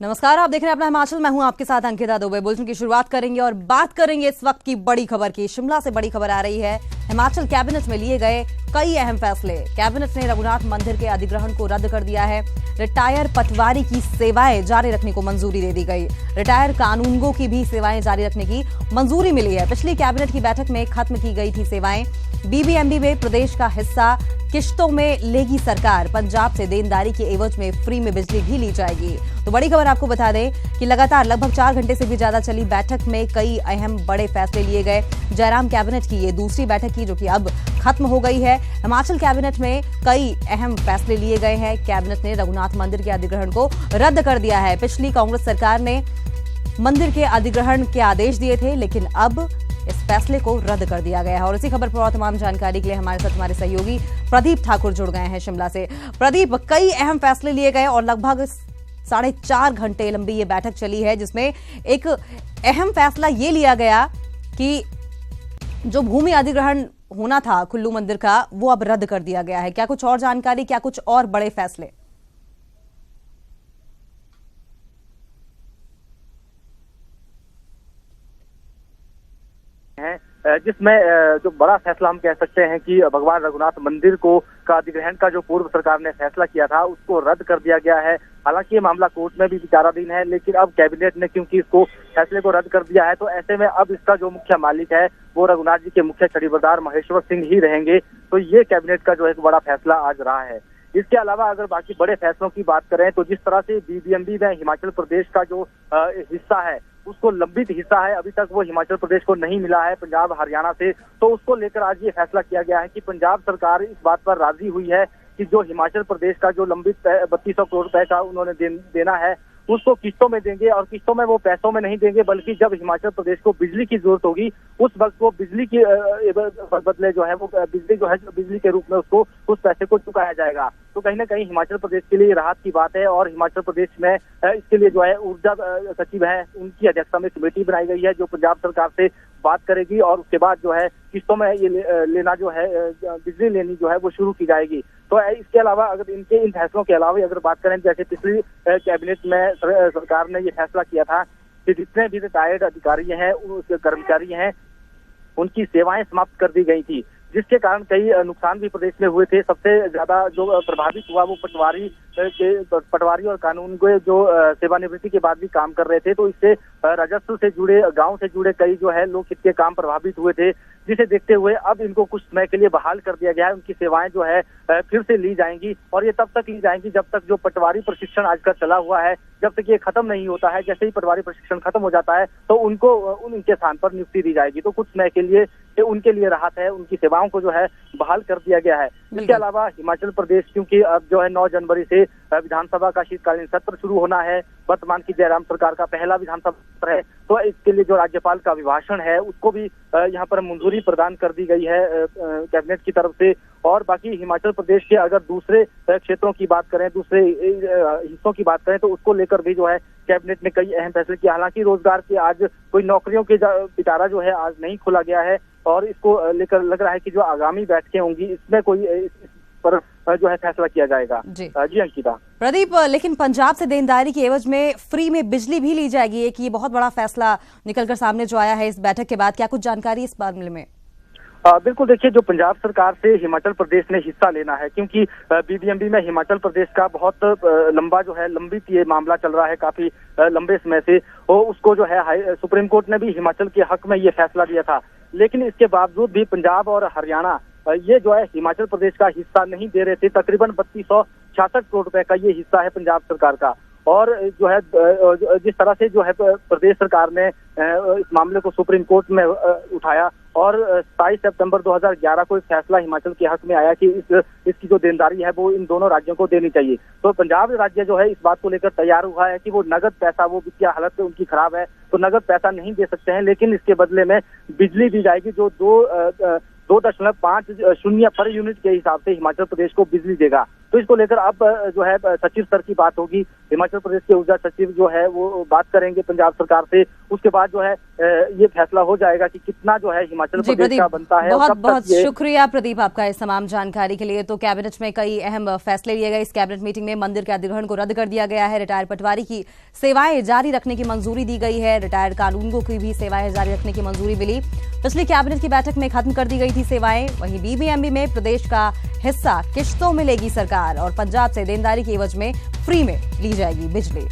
नमस्कार, आप देख रहे हैं अपना हिमाचल। मैं हूं आपके साथ अंकिता दुबे। बुलेटिन की शुरुआत करेंगे और बात करेंगे इस वक्त की बड़ी खबर की। शिमला से बड़ी खबर आ रही है। हिमाचल कैबिनेट में लिए गए कई अहम फैसले। कैबिनेट ने रघुनाथ मंदिर के अधिग्रहण को रद्द कर दिया है। रिटायर पटवारी की सेवाएं जारी रखने को मंजूरी दे दी गई। रिटायर कानूनगो की भी सेवाएं जारी रखने की मंजूरी मिली है। पिछली कैबिनेट की बैठक में खत्म की गई थी सेवाएं। बीबीएमबी में प्रदेश का हिस्सा किश्तों में लेगी सरकार। पंजाब से देनदारी के एवज में फ्री में बिजली भी ली जाएगी। तो बड़ी खबर आपको बता दें कि लगातार लगभग 4 घंटे से भी ज्यादा चली बैठक में कई अहम बड़े फैसले लिए गए। जयराम कैबिनेट की ये दूसरी बैठक की जो कि अब खत्म हो गई है। हिमाचल कैबिनेट में कई अहम फैसले लिए गए हैं। कैबिनेट ने रघुनाथ मंदिर के अधिग्रहण को रद्द कर दिया है। पिछली कांग्रेस सरकार ने मंदिर के अधिग्रहण के आदेश दिए थे, लेकिन अब इस फैसले को रद्द कर दिया गया है। और इसी खबर पर और तमाम जानकारी के लिए हमारे साथ हमारे सहयोगी प्रदीप ठाकुर जुड़ गए हैं शिमला से। प्रदीप, कई अहम फैसले लिए गए और लगभग 4.5 घंटे लंबी ये बैठक चली है, जिसमें एक अहम फैसला ये लिया गया कि जो भूमि अधिग्रहण होना था कुल्लू मंदिर का, वो अब रद्द कर दिया गया है। क्या कुछ और जानकारी, क्या कुछ और बड़े फैसले? जिसमें जो बड़ा फैसला हम कह सकते हैं कि भगवान रघुनाथ मंदिर को का अधिग्रहण का जो पूर्व सरकार ने फैसला किया था उसको रद्द कर दिया गया है। हालांकि ये मामला कोर्ट में भी विचाराधीन है, लेकिन अब कैबिनेट ने क्योंकि इसको फैसले को रद्द कर दिया है, तो ऐसे में अब इसका जो मुख्य मालिक है वो रघुनाथ जी के मुख्य छड़ीबरदार महेश्वर सिंह ही रहेंगे। तो ये कैबिनेट का जो एक बड़ा फैसला आज रहा है। इसके अलावा अगर बाकी बड़े फैसलों की बात करें तो जिस तरह से बीबीएमबी में हिमाचल प्रदेश का जो हिस्सा है, उसको लंबित हिस्सा है, अभी तक वो हिमाचल प्रदेश को नहीं मिला है पंजाब हरियाणा से, तो उसको लेकर आज ये फैसला किया गया है कि पंजाब सरकार इस बात पर राजी हुई है कि जो हिमाचल प्रदेश का जो लंबित 3200 करोड़ रुपए का उन्होंने देना है उसको किस्तों में देंगे। और किस्तों में वो पैसों में नहीं देंगे, बल्कि जब हिमाचल प्रदेश को बिजली की जरूरत होगी उस वक्त वो बिजली की बदले जो है वो बिजली के रूप में उसको उस पैसे को चुकाया जाएगा। तो कहीं ना कहीं हिमाचल प्रदेश के लिए राहत की बात है। और हिमाचल प्रदेश में इसके लिए जो है ऊर्जा सचिव है, उनकी अध्यक्षता में कमेटी बनाई गई है जो पंजाब सरकार से बात करेगी और उसके बाद जो है किस्तों में ये लेना जो है बिजली लेनी जो है वो शुरू की जाएगी। तो इसके अलावा अगर इन फैसलों के अलावा अगर बात करें, जैसे पिछली कैबिनेट में सरकार ने ये फैसला किया था कि जितने भी रिटायर्ड अधिकारी हैं, कर्मचारी हैं, उनकी सेवाएं समाप्त कर दी गई थी, जिसके कारण कई नुकसान भी प्रदेश में हुए थे। सबसे ज्यादा जो प्रभावित हुआ वो पटवारी और कानून को जो सेवानिवृत्ति के बाद भी काम कर रहे थे। तो इससे राजस्व से जुड़े, गांव से जुड़े कई जो है लोग इसके काम प्रभावित हुए थे, जिसे देखते हुए अब इनको कुछ समय के लिए बहाल कर दिया गया है। उनकी सेवाएं जो है फिर से ली जाएंगी और ये तब तक ली जाएंगी जब तक जो पटवारी प्रशिक्षण आज का चला हुआ है, जब तक ये खत्म नहीं होता है। जैसे ही पटवारी प्रशिक्षण खत्म हो जाता है तो उनको उनके स्थान पर नियुक्ति दी जाएगी। तो कुछ समय के लिए उनके लिए राहत है, उनकी सेवाओं को जो है बहाल कर दिया गया है। इसके अलावा हिमाचल प्रदेश क्योंकि अब जो है 9 जनवरी से विधानसभा का शीतकालीन सत्र शुरू होना है, वर्तमान की जयराम सरकार का पहला विधानसभा सत्र है, तो इसके लिए जो राज्यपाल का अभिभाषण है उसको भी यहाँ पर मंजूरी प्रदान कर दी गई है कैबिनेट की तरफ से। और बाकी हिमाचल प्रदेश के अगर दूसरे क्षेत्रों की बात करें, दूसरे हिस्सों की बात करें, तो उसको लेकर भी जो है कैबिनेट ने कई अहम फैसले किए। हालांकि रोजगार के आज कोई नौकरियों के पिटारा जो है आज नहीं खोला गया है और इसको लेकर लग रहा है कि जो आगामी बैठकें होंगी इसमें कोई इस पर जो है फैसला किया जाएगा। जी अंकिता। प्रदीप, लेकिन पंजाब से देनदारी के एवज में फ्री में बिजली भी ली जाएगी, कि ये बहुत बड़ा फैसला निकलकर सामने जो आया है इस बैठक के बाद। क्या कुछ जानकारी इस मामले में? बिल्कुल, देखिए जो पंजाब सरकार से हिमाचल प्रदेश ने हिस्सा लेना है, क्योंकि बीबीएमबी में हिमाचल प्रदेश का बहुत लंबित ये मामला चल रहा है काफी लंबे समय से। और उसको जो है सुप्रीम कोर्ट ने भी हिमाचल के हक में ये फैसला दिया था, लेकिन इसके बावजूद भी पंजाब और हरियाणा ये जो है हिमाचल प्रदेश का हिस्सा नहीं दे रहे थे। तकरीबन 3266 करोड़ रुपए का ये हिस्सा है पंजाब सरकार का। और जो है जिस तरह से जो है प्रदेश सरकार ने इस मामले को सुप्रीम कोर्ट में उठाया और 27 सितंबर 2011 को एक फैसला हिमाचल के हक में आया कि इसकी जो देनदारी है वो इन दोनों राज्यों को देनी चाहिए। तो पंजाब राज्य जो है इस बात को लेकर तैयार हुआ है कि वो नगद पैसा, वो वित्तीय हालत उनकी खराब है तो नगद पैसा नहीं दे सकते हैं, लेकिन इसके बदले में बिजली दी जाएगी जो 2.50 पर यूनिट के हिसाब से हिमाचल प्रदेश को बिजली देगा। तो इसको लेकर अब जो है सचिव स्तर की बात होगी। हिमाचल प्रदेश के ऊर्जा सचिव जो है वो बात करेंगे पंजाब सरकार से, उसके बाद जो है ये फैसला हो जाएगा कि कितना जो है हिमाचल प्रदेश का बनता है। बहुत बहुत शुक्रिया प्रदीप आपका इस तमाम जानकारी के लिए। तो कैबिनेट में कई अहम फैसले लिए गए। इस कैबिनेट मीटिंग में मंदिर के अधिग्रहण को रद्द कर दिया गया है, रिटायर्ड पटवारी की सेवाएं जारी रखने की मंजूरी दी गई है, रिटायर्ड कानूनगो की भी सेवाएं जारी रखने की मंजूरी मिली। पिछली कैबिनेट की बैठक में खत्म कर दी गई थी सेवाएं। वहीं बीबीएमबी में प्रदेश का हिस्सा किश्तों में लेगी सरकार और पंजाब से देनदारी के एवज में फ्री में ली जाएगी बिजली।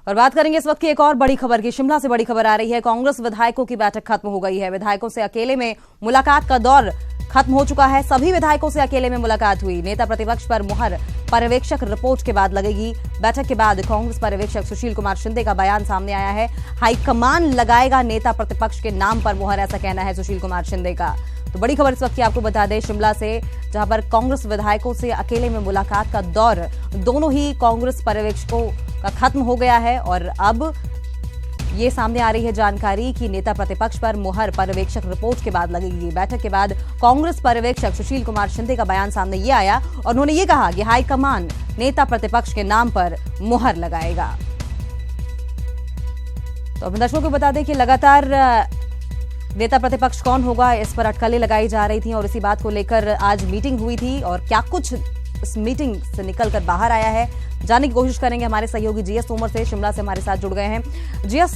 और बात करेंगे इस वक्त की एक और बड़ी खबर की। शिमला से बड़ी खबर आ रही है। कांग्रेस विधायकों की बैठक खत्म हो गई है। विधायकों से अकेले में मुलाकात का दौर खत्म हो चुका है। सभी विधायकों से अकेले में मुलाकात हुई। नेता प्रतिपक्ष पर मुहर पर्यवेक्षक रिपोर्ट के बाद लगेगी। बैठक के बाद कांग्रेस पर्यवेक्षक सुशील कुमार शिंदे का बयान सामने आया है। हाईकमान लगाएगा नेता प्रतिपक्ष के नाम पर मुहर, ऐसा कहना है सुशील कुमार शिंदे का। तो बड़ी खबर इस वक्त की आपको बता दें शिमला से, जहां पर कांग्रेस विधायकों से अकेले में मुलाकात का दौर दोनों ही कांग्रेस पर्यवेक्षकों का खत्म हो गया है। और अब ये सामने आ रही है जानकारी कि नेता प्रतिपक्ष पर मुहर पर्यवेक्षक रिपोर्ट के बाद लगेगी। बैठक के बाद कांग्रेस पर्यवेक्षक सुशील कुमार शिंदे का बयान सामने ये आया और उन्होंने ये कहा कि हाईकमान नेता प्रतिपक्ष के नाम पर मुहर लगाएगा। तो अपने दर्शकों को बता दें कि लगातार नेता प्रतिपक्ष कौन होगा, इस पर अटकलें लगाई जा रही थी और इसी बात को लेकर आज मीटिंग हुई थी। और क्या कुछ इस मीटिंग से निकलकर बाहर आया है, जानने की कोशिश करेंगे। हमारे सहयोगी जीएस तोमर से शिमला से हमारे साथ जुड़ गए हैं। जीएस,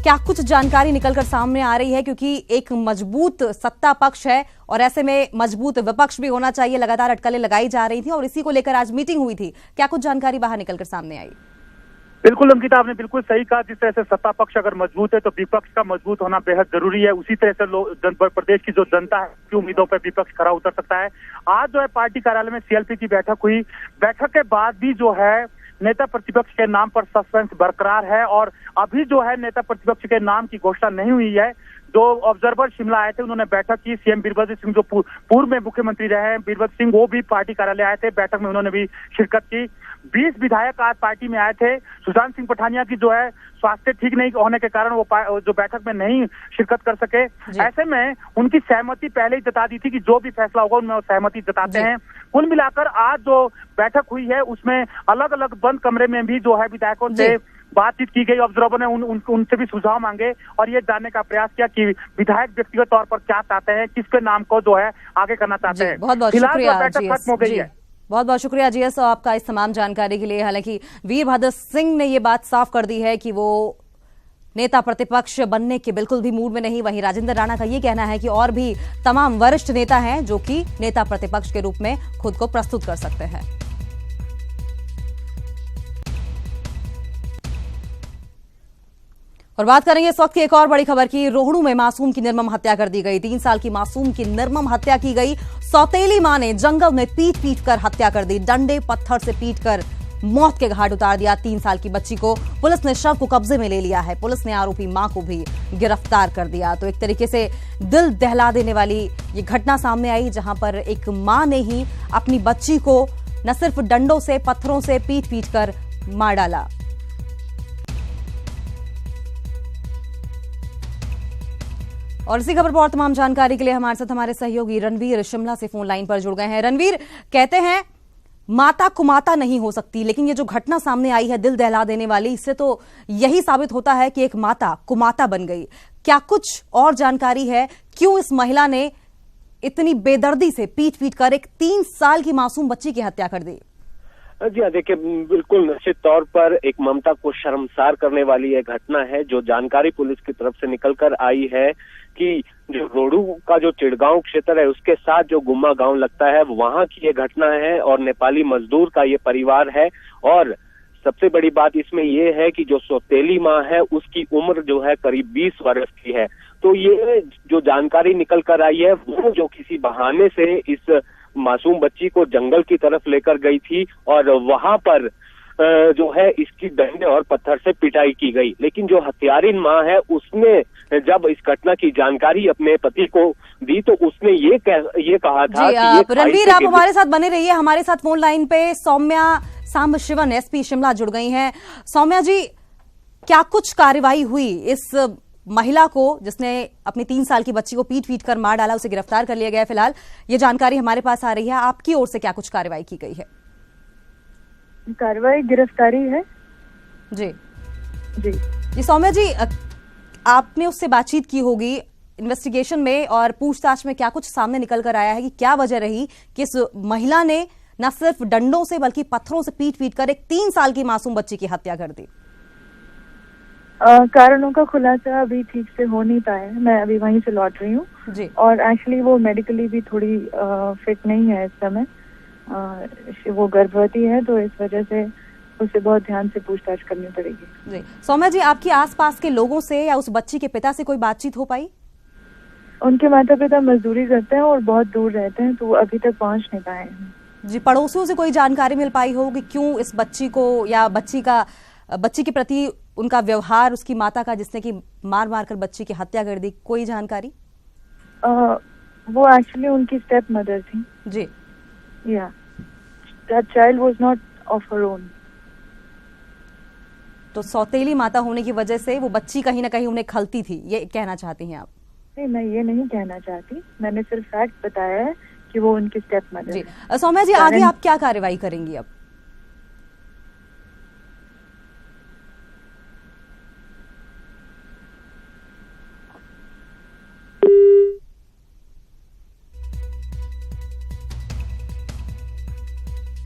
क्या कुछ जानकारी निकलकर सामने आ रही है, क्योंकि एक मजबूत सत्ता पक्ष है और ऐसे में मजबूत विपक्ष भी होना चाहिए। लगातार अटकलें लगाई जा रही थी और इसी को लेकर आज मीटिंग हुई थी। क्या कुछ जानकारी बाहर निकलकर सामने आई? बिल्कुल अंकिता, आपने बिल्कुल सही कहा। जिस तरह से सत्ता पक्ष अगर मजबूत है तो विपक्ष का मजबूत होना बेहद जरूरी है। उसी तरह से प्रदेश की जो जनता है की उम्मीदों पर विपक्ष खरा उतर सकता है। आज जो है पार्टी कार्यालय में सीएलपी की बैठक हुई। बैठक के बाद भी जो है नेता प्रतिपक्ष के नाम पर सस्पेंस बरकरार है और अभी जो है नेता प्रतिपक्ष के नाम की घोषणा नहीं हुई है। जो ऑब्जर्वर शिमला आए थे उन्होंने बैठक की। सीएम वीरभद्र सिंह जो पूर्व में मुख्यमंत्री रहे हैं वीरभद्र सिंह, वो भी पार्टी कार्यालय आए थे। बैठक में उन्होंने भी शिरकत की। 20 विधायक आज पार्टी में आए थे। सुशांत सिंह पठानिया की जो है स्वास्थ्य ठीक नहीं होने के कारण वो जो बैठक में नहीं शिरकत कर सके। ऐसे में उनकी सहमति पहले ही जता दी थी कि जो भी फैसला होगा उनमें वो सहमति जताते हैं। कुल मिलाकर आज जो बैठक हुई है उसमें अलग अलग बंद कमरे में भी जो है विधायकों से बातचीत की गई। ऑब्जर्वर ने उनसे भी सुझाव मांगे और ये जानने का प्रयास किया कि विधायक व्यक्तिगत तौर पर क्या चाहते हैं, किसके नाम को जो है आगे करना चाहते हैं। बहुत बहुत शुक्रिया। बैठक खत्म हो गई है। बहुत बहुत शुक्रिया जीएस आपका इस तमाम जानकारी के लिए। हालांकि वीरभद्र सिंह ने ये बात साफ कर दी है कि वो नेता प्रतिपक्ष बनने के बिल्कुल भी मूड में नहीं। वहीं राजेंद्र राणा का ये कहना है कि और भी तमाम वरिष्ठ नेता हैं जो कि नेता प्रतिपक्ष के रूप में खुद को प्रस्तुत कर सकते हैं। और बात करेंगे इस वक्त की एक और बड़ी खबर की। रोहड़ू में मासूम की निर्मम हत्या कर दी गई। 3 साल की मासूम की निर्मम हत्या की गई। सौतेली मां ने जंगल में पीट पीट कर हत्या कर दी। डंडे पत्थर से पीट कर मौत के घाट उतार दिया। 3 साल की बच्ची को पुलिस ने शव को कब्जे में ले लिया है। पुलिस ने आरोपी मां को भी गिरफ्तार कर दिया। तो एक तरीके से दिल दहला देने वाली ये घटना सामने आई, जहां पर एक मां ने ही अपनी बच्ची को न सिर्फ डंडों से पत्थरों से पीट पीट कर मार डाला। और इसी खबर पर और तमाम जानकारी के लिए हमारे साथ हमारे सहयोगी रणवीर शिमला से फोन लाइन पर जुड़ गए हैं। रणवीर, कहते हैं माता कुमाता नहीं हो सकती, लेकिन ये जो घटना सामने आई है दिल दहला देने वाली, इससे तो यही साबित होता है कि एक माता कुमाता बन गई। क्या कुछ और जानकारी है, क्यों इस महिला ने इतनी बेदर्दी से पीट पीट कर एक 3 साल की मासूम बच्ची की हत्या कर दी? जी हाँ, देखिए बिल्कुल निश्चित तौर पर एक ममता को शर्मसार करने वाली एक घटना है। जो जानकारी पुलिस की तरफ से निकल कर आई है कि जो रोहड़ू का जो चिड़गांव क्षेत्र है उसके साथ जो गुम्मा गांव लगता है वहां की ये घटना है और नेपाली मजदूर का ये परिवार है। और सबसे बड़ी बात इसमें ये है कि जो सौतेली माँ है उसकी उम्र जो है करीब 20 वर्ष की है। तो ये जो जानकारी निकल कर आई है वो जो किसी बहाने से इस मासूम बच्ची को जंगल की तरफ लेकर गई थी और वहां पर जो है इसकी डंडे और पत्थर से पिटाई की गई। लेकिन जो हत्यारिन मां है उसने जब इस घटना की जानकारी अपने पति को दी तो उसने ये कहा था कि रणवीर, आप हमारे साथ बने रहिए। हमारे साथ फोन लाइन पे सौम्या सांबशिवन एसपी शिमला जुड़ गई हैं। सौम्या जी, क्या कुछ कार्रवाई हुई इस महिला को जिसने अपनी 3 साल की बच्ची को पीट कर मार डाला, उसे गिरफ्तार कर लिया गया है। फिलहाल ये जानकारी हमारे पास आ रही है। आपकी ओर से क्या कुछ कार्रवाई की गई है? कार्रवाई गिरफ्तारी है जी जी। सौम्या जी, आपने उससे बातचीत की होगी इन्वेस्टिगेशन में, और पूछताछ में क्या कुछ सामने निकल कर आया है कि क्या वजह रही कि इस महिला ने न सिर्फ डंडों से बल्कि पत्थरों से पीट कर एक 3 साल की मासूम बच्ची की हत्या कर दी? कारणों का खुलासा अभी ठीक से हो नहीं पाया है। मैं अभी वहीं से लौट रही हूँ जी। और एक्चुअली वो मेडिकली भी थोड़ी फिट नहीं है इस समय। वो गर्भवती है, तो इस वजह से उसे बहुत ध्यान से पूछताछ करनी पड़ेगी। जी सौम्या जी, आपके आसपास के लोगों से या उस बच्ची के पिता से कोई बातचीत हो पाई? उनके माता पिता मजदूरी करते हैं और बहुत दूर रहते हैं, तो वो अभी तक पहुंच नहीं पाए हैं। जी, पड़ोसियों से कोई जानकारी मिल पाई हो कि क्यों इस बच्ची को या बच्ची के प्रति उनका व्यवहार, उसकी माता का, जिसने कि मार कर बच्ची की हत्या कर दी, कोई जानकारी? वो एक्चुअली उनकी स्टेप मदर थी जी। या that child was not of her own. तो सौतेली माता होने की वजह से वो बच्ची कहीं ना कहीं उन्हें खलती थी, ये कहना चाहती हैं आप? नहीं, मैं ये नहीं कहना चाहती, मैंने सिर्फ फैक्ट बताया है कि वो उनकी स्टेप मदर जी। सौम्या जी, आगे आप क्या कार्रवाई करेंगी अब?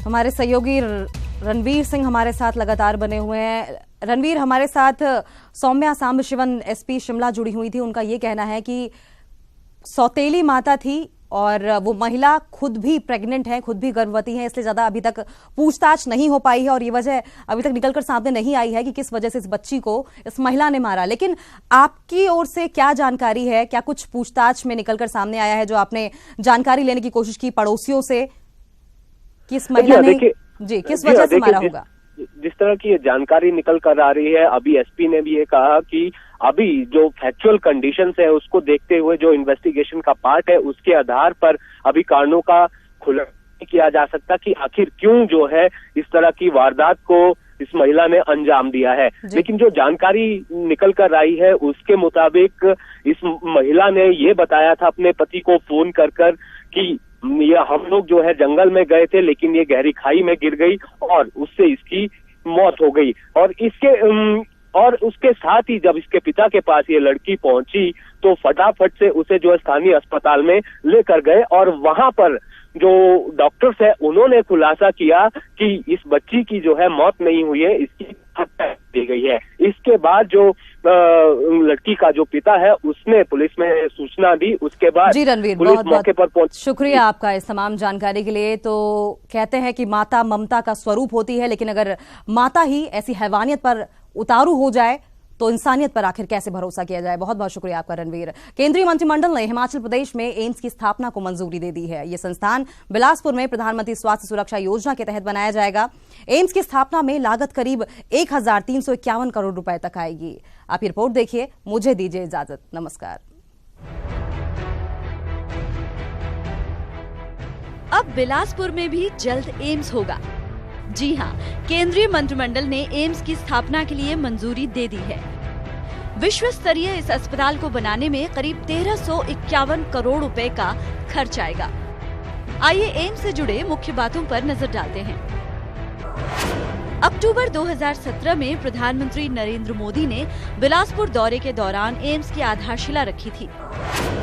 हमारे सहयोगी रणवीर सिंह हमारे साथ लगातार बने हुए हैं। रणवीर, हमारे साथ सौम्या सांबशिवन एसपी शिमला जुड़ी हुई थी। उनका ये कहना है कि सौतेली माता थी और वो महिला खुद भी प्रेग्नेंट है, खुद भी गर्भवती है, इसलिए ज्यादा अभी तक पूछताछ नहीं हो पाई है और ये वजह अभी तक निकलकर सामने नहीं आई है कि किस वजह से इस बच्ची को इस महिला ने मारा। लेकिन आपकी ओर से क्या जानकारी है? क्या कुछ पूछताछ में निकलकर सामने आया है जो आपने जानकारी लेने की कोशिश की पड़ोसियों से कि इस महिला ने किस वजह से मारा होगा? जिस तरह की ये जानकारी निकल कर आ रही है, अभी एसपी ने भी ये कहा कि अभी जो फैक्चुअल कंडीशंस है उसको देखते हुए जो इन्वेस्टिगेशन का पार्ट है उसके आधार पर अभी कारणों का खुलासा नहीं किया जा सकता कि आखिर क्यों जो है इस तरह की वारदात को इस महिला ने अंजाम दिया है। लेकिन जो जानकारी निकल कर आई है उसके मुताबिक इस महिला ने ये बताया था अपने पति को फोन कर कि ये हम लोग जो है जंगल में गए थे, लेकिन ये गहरी खाई में गिर गई और उससे इसकी मौत हो गई। और उसके साथ ही जब इसके पिता के पास ये लड़की पहुंची तो फटाफट से उसे जो स्थानीय अस्पताल में लेकर गए और वहां पर जो डॉक्टर्स है उन्होंने खुलासा किया कि इस बच्ची की जो है मौत नहीं हुई है, इसकी हत्या दी गई है। इसके बाद जो लड़की का जो पिता है उसने पुलिस में सूचना दी। उसके बाद जी रणवीर, पुलिस मौके पर पहुंची। शुक्रिया आपका इस तमाम जानकारी के लिए। तो कहते हैं कि माता ममता का स्वरूप होती है, लेकिन अगर माता ही ऐसी हैवानियत पर उतारू हो जाए तो इंसानियत पर आखिर कैसे भरोसा किया जाए। बहुत बहुत शुक्रिया आपका रणवीर। केंद्रीय मंत्रिमंडल ने हिमाचल प्रदेश में एम्स की स्थापना को मंजूरी दे दी है। यह संस्थान बिलासपुर में प्रधानमंत्री स्वास्थ्य सुरक्षा योजना के तहत बनाया जाएगा। एम्स की स्थापना में लागत करीब 1351 करोड़ रुपए तक आएगी। आप ये रिपोर्ट देखिए। मुझे दीजिए इजाजत। नमस्कार। अब बिलासपुर में भी जल्द एम्स होगा। जी हां, केंद्रीय मंत्रिमंडल ने एम्स की स्थापना के लिए मंजूरी दे दी है। विश्व स्तरीय इस अस्पताल को बनाने में करीब 1351 करोड़ रुपए का खर्च आएगा। आइए एम्स से जुड़े मुख्य बातों पर नजर डालते हैं। अक्टूबर 2017 में प्रधानमंत्री नरेंद्र मोदी ने बिलासपुर दौरे के दौरान एम्स की आधारशिला रखी थी।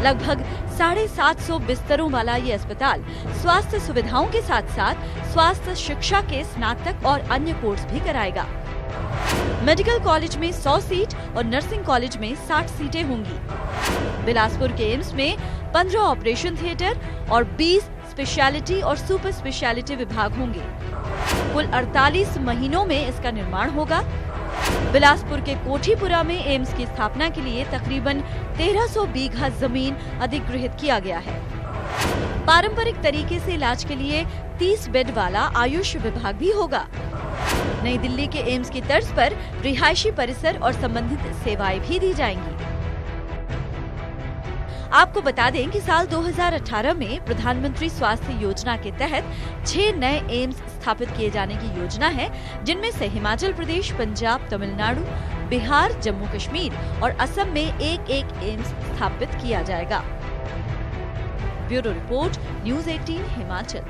लगभग 750 बिस्तरों वाला ये अस्पताल स्वास्थ्य सुविधाओं के साथ साथ स्वास्थ्य शिक्षा के स्नातक और अन्य कोर्स भी कराएगा। मेडिकल कॉलेज में 100 सीट और नर्सिंग कॉलेज में 60 सीटें होंगी। बिलासपुर के एम्स में 15 ऑपरेशन थिएटर और 20 स्पेशलिटी और सुपर स्पेशलिटी विभाग होंगे। कुल 48 महीनों में इसका निर्माण होगा। बिलासपुर के कोठीपुरा में एम्स की स्थापना के लिए तकरीबन 1300 बीघा जमीन अधिग्रहित किया गया है। पारंपरिक तरीके से इलाज के लिए 30 बेड वाला आयुष विभाग भी होगा। नई दिल्ली के एम्स की तर्ज पर रिहायशी परिसर और संबंधित सेवाएं भी दी जाएंगी। आपको बता दें कि साल 2018 में प्रधानमंत्री स्वास्थ्य योजना के तहत 6 नए एम्स स्थापित किए जाने की योजना है, जिनमें से हिमाचल प्रदेश, पंजाब, तमिलनाडु, बिहार, जम्मू कश्मीर और असम में एक एक एम्स स्थापित किया जाएगा। Bureau report, news 18 Himachal.